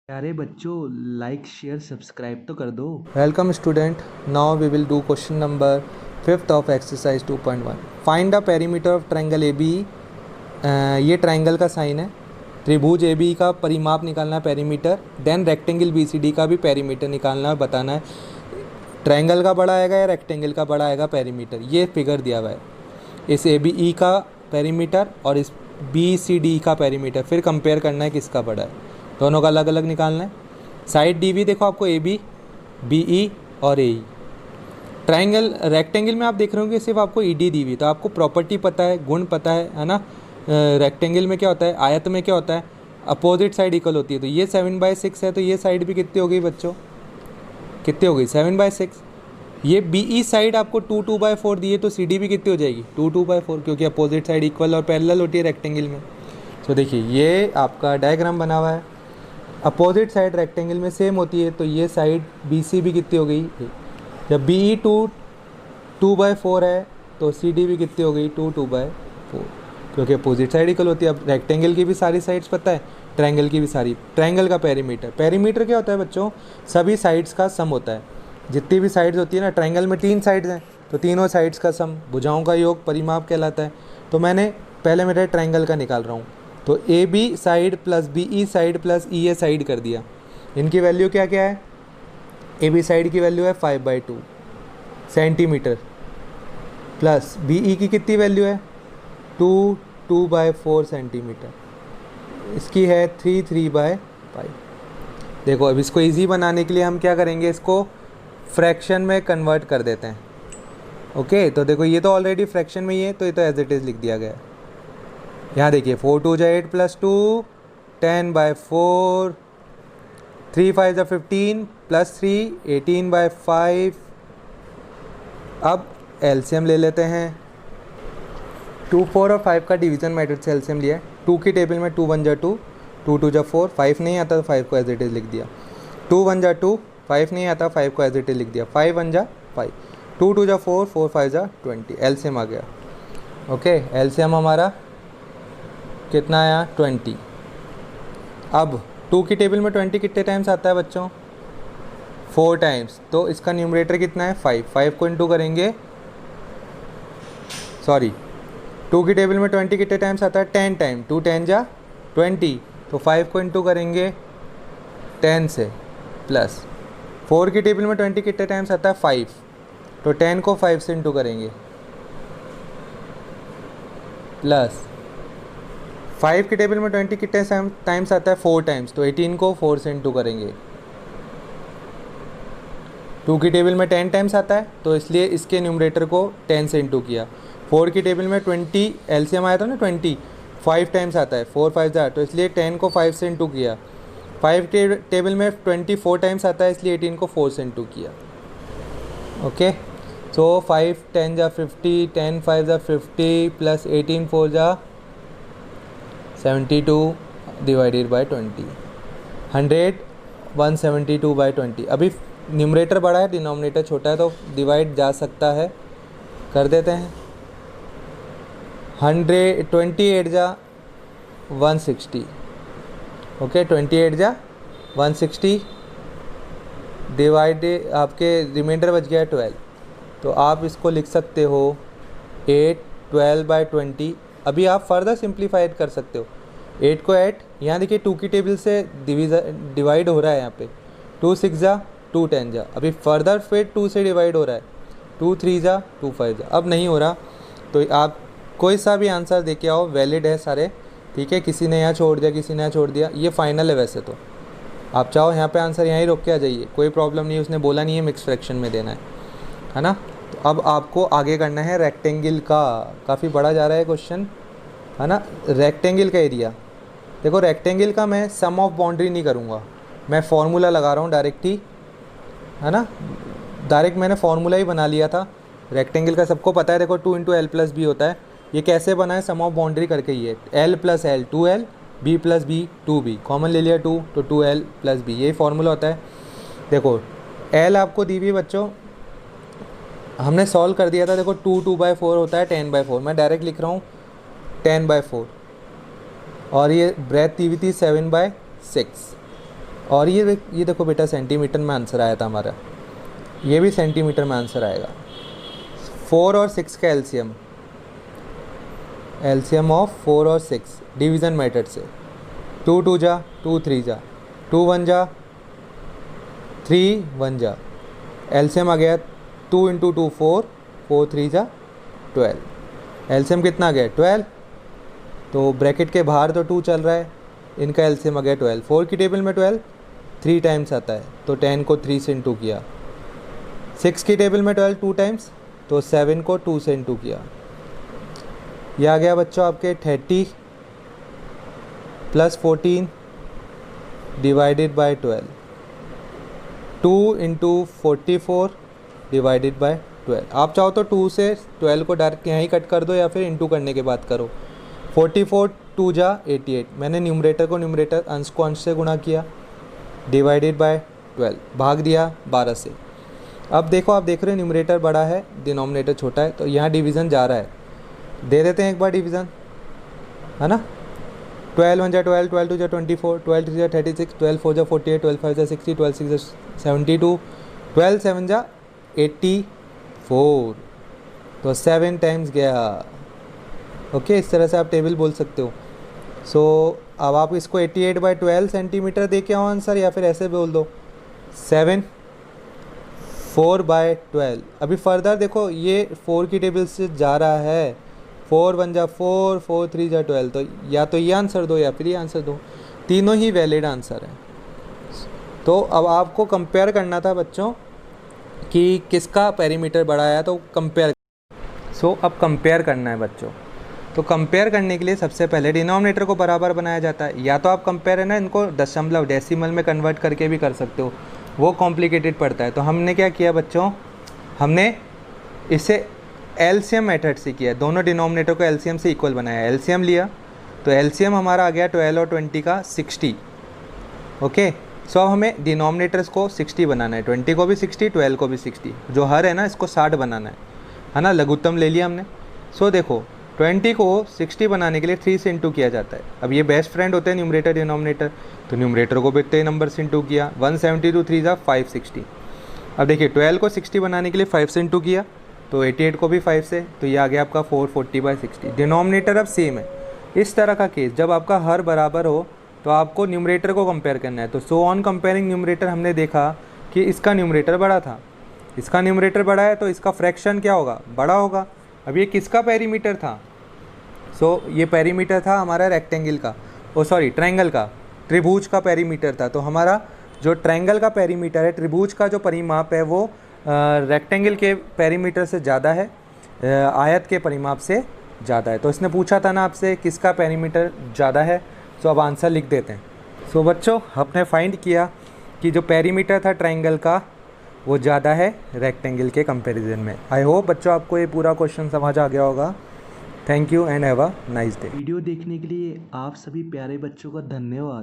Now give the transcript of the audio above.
प्यारे बच्चों, like share subscribe तो कर दो। Welcome student. Now we will do question number 5th of exercise 2.1. Find the perimeter of triangle AB. ये triangle का साइन है। त्रिभुज ए बी का परिमाप निकालना है, perimeter. Then rectangle B C D का भी पेरीमीटर निकालना है, बताना है ट्राइंगल का बड़ा आएगा या रेक्टेंगल का बड़ा आएगा पेरीमीटर। ये फिगर दिया हुआ है। इस ए बी ई का पेरीमीटर और इस बी सी डी का पेरीमीटर फिर कंपेयर करना है किसका बड़ा है, दोनों का अलग अलग निकालना है। साइड डी वी देखो आपको, ए बी, बी ई और ए ई। ट्राइंगल रेक्टेंगल में आप देख रहे होंगे सिर्फ आपको ई डी दी हुई, तो आपको प्रॉपर्टी पता है, गुण पता है ना। रेक्टेंगल में क्या होता है, आयत में क्या होता है, अपोजिट साइड इक्वल होती है। तो ये 7/6 है, तो ये साइड भी कितनी हो गई बच्चों, कितनी हो गई 7/6। ये बी ई साइड आपको 2/4 दी है, तो सी डी भी कितनी हो जाएगी 2/4, क्योंकि अपोजिट साइड इक्वल और पैरेलल होती है रेक्टेंगल में। तो देखिए ये आपका डायग्राम बना हुआ है। अपोजिट साइड रेक्टेंगल में सेम होती है, तो ये साइड बी सी भी कितनी हो गई, जब बी ई 2/4 है तो सी डी भी कितनी हो गई 2/4, क्योंकि अपोजिट साइड इक्वल होती है। अब रेक्टेंगल की भी सारी साइड्स पता है, ट्रायंगल की भी सारी। ट्रायंगल का पेरीमीटर, पेरीमीटर क्या होता है बच्चों, सभी साइड्स का सम होता है। जितनी भी साइड्स होती है ना, ट्रायंगल में 3 साइड्स हैं तो तीनों साइड्स का सम, भुजाओं का योग परिमाप कहलाता है। तो मैंने पहले मेरे ट्रायंगल का निकाल रहा हूँ, तो A B side plus B E side plus E A side कर दिया। इनकी वैल्यू क्या क्या है, ए बी साइड की वैल्यू है 5/2 सेंटीमीटर, प्लस बी ई की कितनी वैल्यू है 2/4 सेंटीमीटर, इसकी है 3/5। देखो अब इसको इजी बनाने के लिए हम क्या करेंगे, इसको फ्रैक्शन में कन्वर्ट कर देते हैं। ओके, तो देखो ये तो ऑलरेडी फ्रैक्शन में ही है, तो ये तो एज इट इज़ लिख दिया गया है। यहाँ देखिए 4 2 8 + 2 10/4, 3 5 15 + 3 18/5। अब एलसीएम ले लेते हैं। 2 4 और 5 का डिवीज़न मेथड से एलसीएम लिया है। 2 की टेबल में 2 1 जा 2, 2 2 जा 4, 5 नहीं आता तो 5 को एज इट इज़ लिख दिया। 2 1 जा 2, 5 नहीं आता, 5 को एज इट इज़ लिख दिया। 5 1 जा 5, 2 2 जा 4, 4 5 जा 20। एलसीएम आ गया। ओके, एलसीएम हमारा कितना आया 20। अब 2 की टेबल में 20 कितने टाइम्स आता है बच्चों, 4 टाइम्स, तो इसका न्यूमरेटर कितना है 5। 5 को इंटू करेंगे, सॉरी 2 की टेबल में 20 कितने टाइम्स आता है 10 टाइम, 2 10 जा 20, तो 5 को इंटू करेंगे 10 से, प्लस 4 की टेबल में 20 कितने टाइम्स आता है 5, तो 10 को 5 से इंटू करेंगे, प्लस 5 की टेबल में 20 कितने टाइम्स आता है 4 टाइम्स, तो 18 को 4 से इंटू करेंगे। 2 की टेबल में 10 टाइम्स आता है, तो इसलिए इसके न्यूमरेटर को 10 से इंटू किया। 4 की टेबल में 20 एलसीएम आया था ना 20, 5 टाइम्स आता है, 4 5 जा, तो इसलिए 10 को 5 से इंटू किया। 5 के टेबल में 24 टाइम्स आता है, इसलिए 18 को 4 से इंटू किया। ओके, सो 5 10 जा 50, 10 5 जा 50 प्लस 18 4 जा 72 डिवाइडेड बाई 20, 100 172/20। अभी न्यूमरेटर बड़ा है, डिनोमिनेटर छोटा है, तो डिवाइड जा सकता है, कर देते हैं। 28 जा 160, ओके 28 जा 160 डिवाइड, आपके रिमाइंडर बच गया 12, तो आप इसको लिख सकते हो 8 12/20। अभी आप फर्दर सिंप्लीफाइड कर सकते हो। 8 को 8, यहाँ देखिए 2 की टेबल से डिवाइड हो रहा है, यहाँ पे 2 6 जा 2 10 जा, अभी फर्दर फिर 2 से डिवाइड हो रहा है, 2 3 जा 2 5 जा। अब नहीं हो रहा तो आप कोई सा भी आंसर दे के आओ, वैलिड है सारे, ठीक है। किसी ने यहाँ छोड़ दिया, किसी ने यहाँ छोड़ दिया, ये फाइनल है। वैसे तो आप चाहो यहाँ पे आंसर यहीं रोक के आ जाइए, कोई प्रॉब्लम नहीं है, उसने बोला नहीं है मिक्स फ्रैक्शन में देना है ना। तो अब आपको आगे करना है रेक्टेंगल का, काफ़ी बड़ा जा रहा है क्वेश्चन, है ना। रेक्टेंगल का एरिया देखो, रेक्टेंगल का मैं सम ऑफ बाउंड्री नहीं करूँगा, मैं फार्मूला लगा रहा हूँ डायरेक्ट ही, है ना। डायरेक्ट मैंने फार्मूला ही बना लिया था। रेक्टेंगल का सबको पता है, देखो 2 × L + B होता है। ये कैसे बना है, सम ऑफ बाउंड्री करके ही है। L + L 2L, B + B 2B, common ले लिया 2, तो 2L + B, यही फार्मूला होता है। देखो L आपको दी हुई बच्चों, हमने सॉल्व कर दिया था। देखो 2 2/4 होता है 10/4, मैं डायरेक्ट लिख रहा हूँ 10/4, और ये ब्रेथ दी हुई थी 7/6, और ये देखो बेटा, सेंटीमीटर में आंसर आया था हमारा, ये भी सेंटीमीटर में आंसर आएगा। 4 और 6 का एलसीएम, एलसीएम ऑफ 4 और 6 डिवीज़न मेथड से, 2 2 जा, 2 3 जा, 2 1 जा, 3 1 जा, एलसीएम आ गया 2 इंटू 2 4, 4 3 जा 12। एलसीएम कितना आ गया 12, तो ब्रैकेट के बाहर तो 2 चल रहा है, इनका एलसीएम आ गया 12। 4 की टेबल में 12 3 टाइम्स आता है, तो 10 को 3 से इंटू किया। 6 की टेबल में 12 2 टाइम्स, तो 7 को 2 से इंटू किया। यह आ गया बच्चों आपके 30 plus 14 divided by 12, 2 into 44 divided by 12। आप चाहो तो 2 से 12 को डायरेक्ट यहाँ ही कट कर दो या फिर इंटू करने के बाद करो। 44 2 जा 88, मैंने न्यूमरेटर को न्यूमरेटर, अंश को अंश से गुणा किया, डिवाइडेड बाय 12, भाग दिया 12 से। अब देखो, आप देख रहे हो न्यूमरेटर बड़ा है, डिनोमिनेटर छोटा है, तो यहाँ डिवीज़न जा रहा है, दे देते हैं एक बार डिवीज़न, है ना। 12 1 जा 12, 12 2 जा 24, 12 3 जा 36, 12 4 जा 48, 12 5 जा 60, 12 6 जा 72, 12 7 जा 84, तो 7 टाइम्स गया। ओके, इस तरह से आप टेबल बोल सकते हो। सो अब आप इसको 88/12 सेंटीमीटर दे के आओ आंसर, या फिर ऐसे बोल दो 7 4/12। अभी फर्दर देखो, ये 4 की टेबल से जा रहा है, 4 1 जा 4, 4 3 जा 12, तो या तो ये आंसर दो या फिर ये आंसर दो, तीनों ही वैलिड आंसर है। तो अब आपको कंपेयर करना था बच्चों कि किसका पेरीमीटर बड़ा आया, तो कंपेयर। सो अब कंपेयर करना है बच्चों, तो कंपेयर करने के लिए सबसे पहले डिनोमिनेटर को बराबर बनाया जाता है, या तो आप कंपेयर है ना इनको दशमलव डेसिमल में कन्वर्ट करके भी कर सकते हो, वो कॉम्प्लिकेटेड पड़ता है। तो हमने क्या किया बच्चों, हमने इसे एलसीएम मेथड से किया, दोनों डिनोमिनेटर को एलसीएम से इक्वल बनाया, एलसीएम लिया, तो एलसीएम हमारा आ गया 12 और 20 का 60। ओके, सो अब हमें डिनोमिनेटर्स को 60 बनाना है, 20 को भी 60, 12 को भी 60, जो हर है ना इसको 60 बनाना है ना, लघुत्तम ले लिया हमने। सो देखो 20 को 60 बनाने के लिए 3 से इंटू किया जाता है। अब ये बेस्ट फ्रेंड होते हैं न्यूमरेटर डिनोमिनेटर, तो न्यूमरेटर को भी इतने नंबर से इंटू किया, 172 3 जा 560। अब देखिए 12 को 60 बनाने के लिए 5 से इंटू किया, तो 88 को भी 5 से, तो ये आ गया आपका 440/60। डिनोमिनेटर अब सेम है। इस तरह का केस जब आपका हर बराबर हो तो आपको न्यूमरेटर को कंपेयर करना है। तो सो ऑन कंपेयरिंग न्यूमरेटर हमने देखा कि इसका न्यूमरेटर बड़ा था, इसका न्यूमरेटर बड़ा है, तो इसका फ्रैक्शन क्या होगा, बड़ा होगा। अब ये किसका पेरीमीटर था, सो ये पेरीमीटर था हमारा रेक्टेंगल का, ट्रायंगल का, त्रिभुज का पेरीमीटर था। तो हमारा जो ट्रायंगल का पेरीमीटर है, त्रिभुज का जो परिमाप है वो रेक्टेंगल के पेरीमीटर से ज़्यादा है, आयत के परिमाप से ज़्यादा है। तो इसने पूछा था ना आपसे किसका पेरीमीटर ज़्यादा है, सो अब आंसर लिख देते हैं। सो बच्चों हमने फाइंड किया कि जो पेरीमीटर था ट्रायंगल का वो ज़्यादा है रेक्टेंगल के कंपैरिजन में। आई होप बच्चों आपको ये पूरा क्वेश्चन समझ आ गया होगा। Thank you and have a nice day. Video देखने के लिए आप सभी प्यारे बच्चों का धन्यवाद।